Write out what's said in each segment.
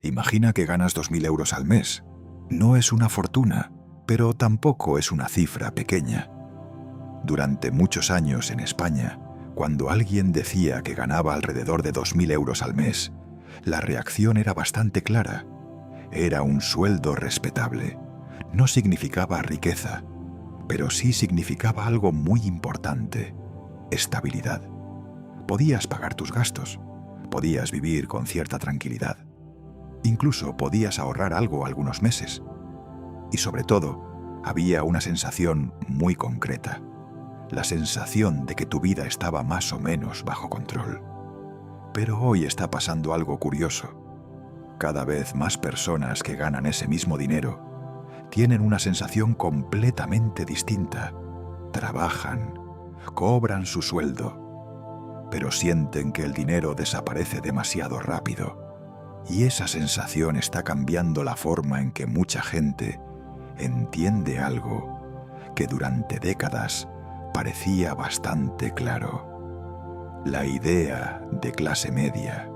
Imagina que ganas 2.000 € al mes. No es una fortuna, pero tampoco es una cifra pequeña. Durante muchos años en España, cuando alguien decía que ganaba alrededor de 2.000 € al mes, la reacción era bastante clara. Era un sueldo respetable. No significaba riqueza, pero sí significaba algo muy importante: estabilidad. Podías pagar tus gastos, podías vivir con cierta tranquilidad. Incluso podías ahorrar algo algunos meses. Y sobre todo, había una sensación muy concreta: la sensación de que tu vida estaba más o menos bajo control. Pero hoy está pasando algo curioso. Cada vez más personas que ganan ese mismo dinero tienen una sensación completamente distinta. Trabajan, cobran su sueldo, pero sienten que el dinero desaparece demasiado rápido. Y esa sensación está cambiando la forma en que mucha gente entiende algo que durante décadas parecía bastante claro: la idea de clase media.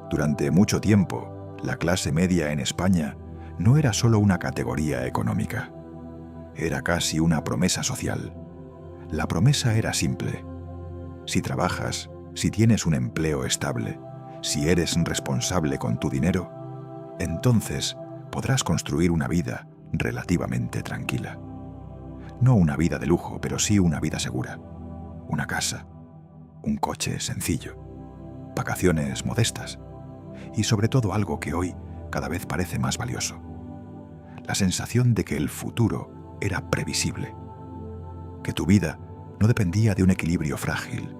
Durante mucho tiempo, la clase media en España no era solo una categoría económica. Era casi una promesa social. La promesa era simple: si trabajas, si tienes un empleo estable, si eres responsable con tu dinero, entonces podrás construir una vida relativamente tranquila. No una vida de lujo, pero sí una vida segura. Una casa, un coche sencillo, vacaciones modestas y sobre todo algo que hoy cada vez parece más valioso: la sensación de que el futuro era previsible, que tu vida no dependía de un equilibrio frágil,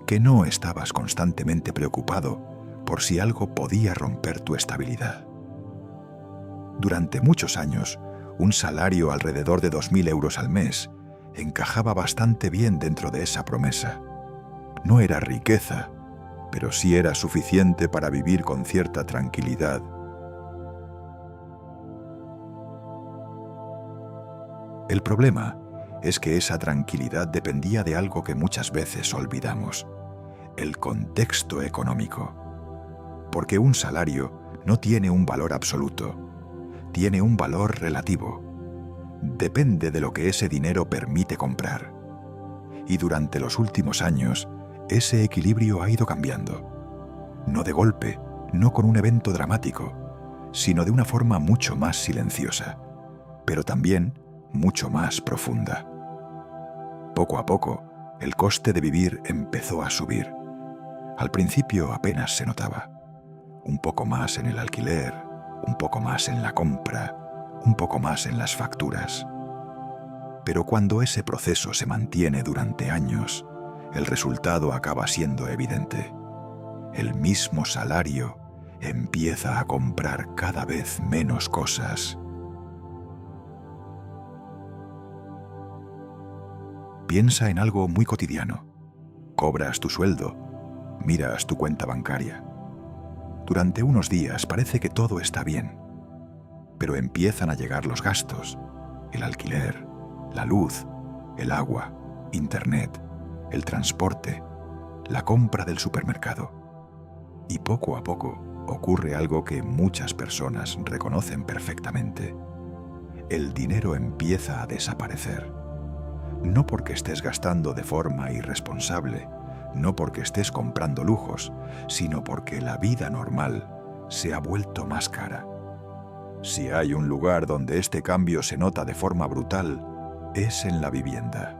que no estabas constantemente preocupado por si algo podía romper tu estabilidad. Durante muchos años, un salario alrededor de 2.000 € al mes encajaba bastante bien dentro de esa promesa. No era riqueza, pero sí era suficiente para vivir con cierta tranquilidad. El problema es que esa tranquilidad dependía de algo que muchas veces olvidamos: el contexto económico. Porque un salario no tiene un valor absoluto, tiene un valor relativo. Depende de lo que ese dinero permite comprar. Y durante los últimos años, ese equilibrio ha ido cambiando. No de golpe, no con un evento dramático, sino de una forma mucho más silenciosa, pero también mucho más profunda. Poco a poco, el coste de vivir empezó a subir. Al principio apenas se notaba. Un poco más en el alquiler, un poco más en la compra, un poco más en las facturas. Pero cuando ese proceso se mantiene durante años, el resultado acaba siendo evidente. El mismo salario empieza a comprar cada vez menos cosas. Piensa en algo muy cotidiano. Cobras tu sueldo, miras tu cuenta bancaria. Durante unos días parece que todo está bien, pero empiezan a llegar los gastos: el alquiler, la luz, el agua, internet, el transporte, la compra del supermercado. Y poco a poco ocurre algo que muchas personas reconocen perfectamente: el dinero empieza a desaparecer. No porque estés gastando de forma irresponsable, no porque estés comprando lujos, sino porque la vida normal se ha vuelto más cara. Si hay un lugar donde este cambio se nota de forma brutal, es en la vivienda.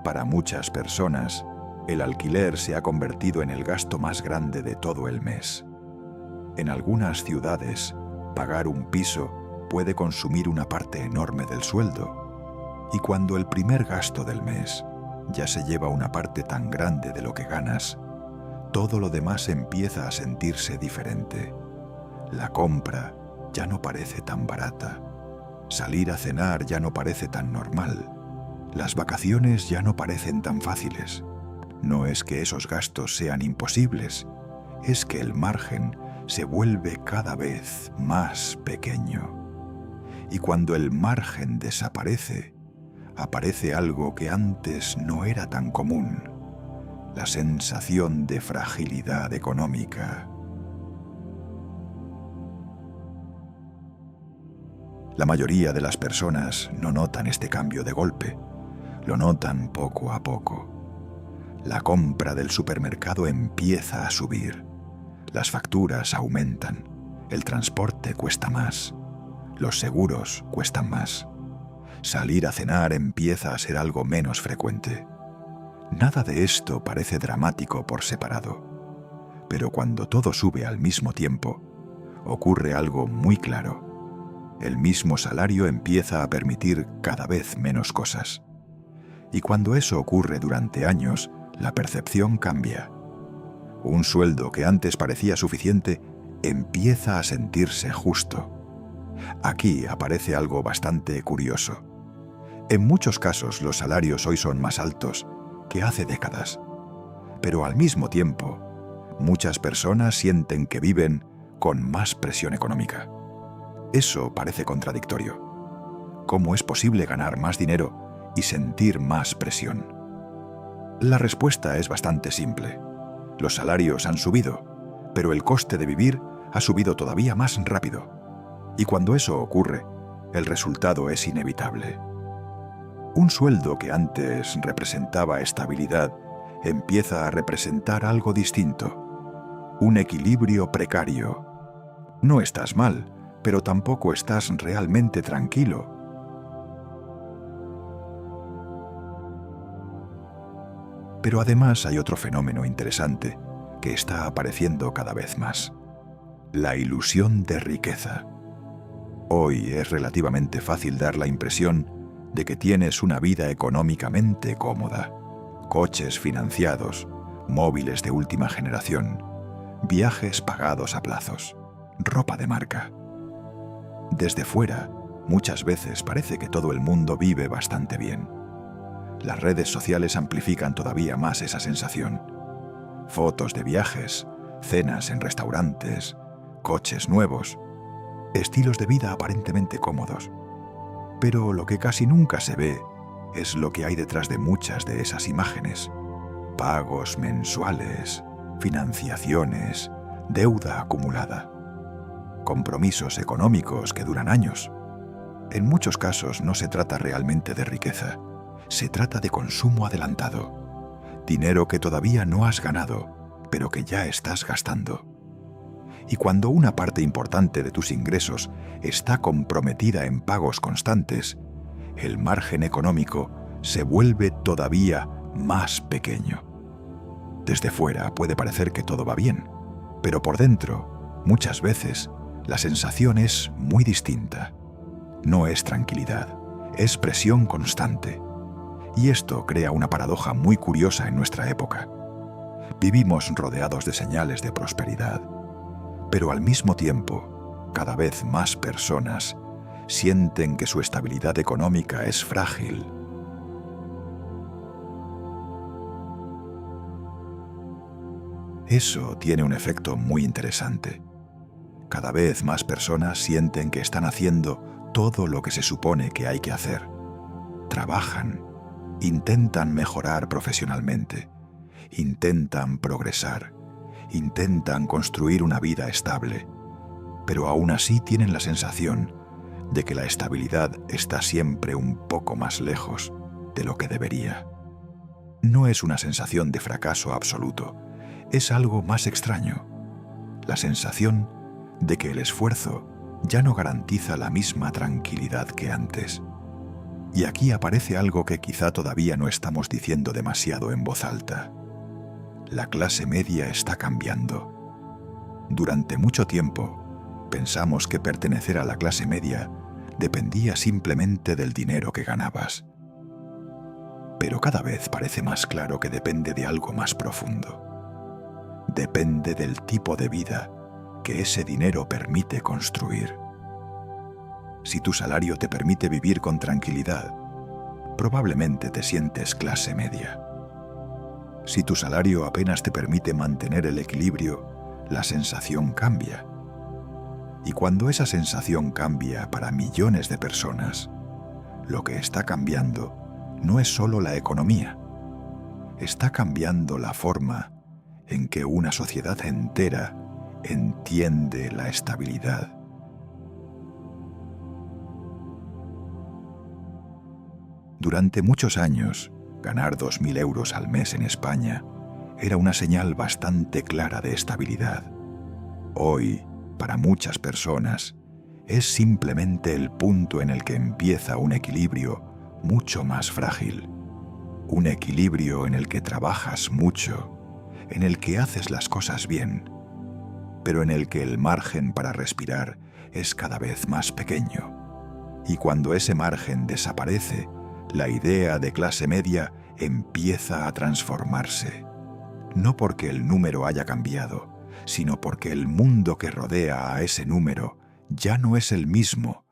Para muchas personas, el alquiler se ha convertido en el gasto más grande de todo el mes. En algunas ciudades, pagar un piso puede consumir una parte enorme del sueldo. Y cuando el primer gasto del mes ya se lleva una parte tan grande de lo que ganas, todo lo demás empieza a sentirse diferente. La compra ya no parece tan barata. Salir a cenar ya no parece tan normal. Las vacaciones ya no parecen tan fáciles. No es que esos gastos sean imposibles, es que el margen se vuelve cada vez más pequeño. Y cuando el margen desaparece, aparece algo que antes no era tan común: la sensación de fragilidad económica. La mayoría de las personas no notan este cambio de golpe, lo notan poco a poco. La compra del supermercado empieza a subir, las facturas aumentan, el transporte cuesta más, los seguros cuestan más, salir a cenar empieza a ser algo menos frecuente. Nada de esto parece dramático por separado, pero cuando todo sube al mismo tiempo, ocurre algo muy claro. El mismo salario empieza a permitir cada vez menos cosas. Y cuando eso ocurre durante años, la percepción cambia. Un sueldo que antes parecía suficiente empieza a sentirse justo. Aquí aparece algo bastante curioso. En muchos casos los salarios hoy son más altos que hace décadas, pero al mismo tiempo, muchas personas sienten que viven con más presión económica. Eso parece contradictorio. ¿Cómo es posible ganar más dinero y sentir más presión? La respuesta es bastante simple. Los salarios han subido, pero el coste de vivir ha subido todavía más rápido. Y cuando eso ocurre, el resultado es inevitable. Un sueldo que antes representaba estabilidad empieza a representar algo distinto. Un equilibrio precario. No estás mal, pero tampoco estás realmente tranquilo. Pero además hay otro fenómeno interesante que está apareciendo cada vez más: la ilusión de riqueza. Hoy es relativamente fácil dar la impresión de que tienes una vida económicamente cómoda, coches financiados, móviles de última generación, viajes pagados a plazos, ropa de marca. Desde fuera, muchas veces parece que todo el mundo vive bastante bien. Las redes sociales amplifican todavía más esa sensación. Fotos de viajes, cenas en restaurantes, coches nuevos, estilos de vida aparentemente cómodos. Pero lo que casi nunca se ve es lo que hay detrás de muchas de esas imágenes. Pagos mensuales, financiaciones, deuda acumulada, compromisos económicos que duran años. En muchos casos no se trata realmente de riqueza, se trata de consumo adelantado, dinero que todavía no has ganado, pero que ya estás gastando. Y cuando una parte importante de tus ingresos está comprometida en pagos constantes, el margen económico se vuelve todavía más pequeño. Desde fuera puede parecer que todo va bien, pero por dentro, muchas veces, la sensación es muy distinta. No es tranquilidad, es presión constante. Y esto crea una paradoja muy curiosa en nuestra época. Vivimos rodeados de señales de prosperidad, pero al mismo tiempo, cada vez más personas sienten que su estabilidad económica es frágil. Eso tiene un efecto muy interesante. Cada vez más personas sienten que están haciendo todo lo que se supone que hay que hacer. Trabajan, intentan mejorar profesionalmente, intentan progresar, intentan construir una vida estable, pero aún así tienen la sensación de que la estabilidad está siempre un poco más lejos de lo que debería. No es una sensación de fracaso absoluto, es algo más extraño, la sensación de que el esfuerzo ya no garantiza la misma tranquilidad que antes. Y aquí aparece algo que quizá todavía no estamos diciendo demasiado en voz alta. La clase media está cambiando. Durante mucho tiempo, pensamos que pertenecer a la clase media dependía simplemente del dinero que ganabas. Pero cada vez parece más claro que depende de algo más profundo. Depende del tipo de vida que ese dinero permite construir. Si tu salario te permite vivir con tranquilidad, probablemente te sientes clase media. Si tu salario apenas te permite mantener el equilibrio, la sensación cambia. Y cuando esa sensación cambia para millones de personas, lo que está cambiando no es solo la economía. está cambiando la forma en que una sociedad entera entiende la estabilidad. Durante muchos años, ganar 2.000 euros al mes en España era una señal bastante clara de estabilidad. Hoy, para muchas personas, es simplemente el punto en el que empieza un equilibrio mucho más frágil. Un equilibrio en el que trabajas mucho, en el que haces las cosas bien, pero en el que el margen para respirar es cada vez más pequeño. Y cuando ese margen desaparece, la idea de clase media empieza a transformarse. No porque el número haya cambiado, sino porque el mundo que rodea a ese número ya no es el mismo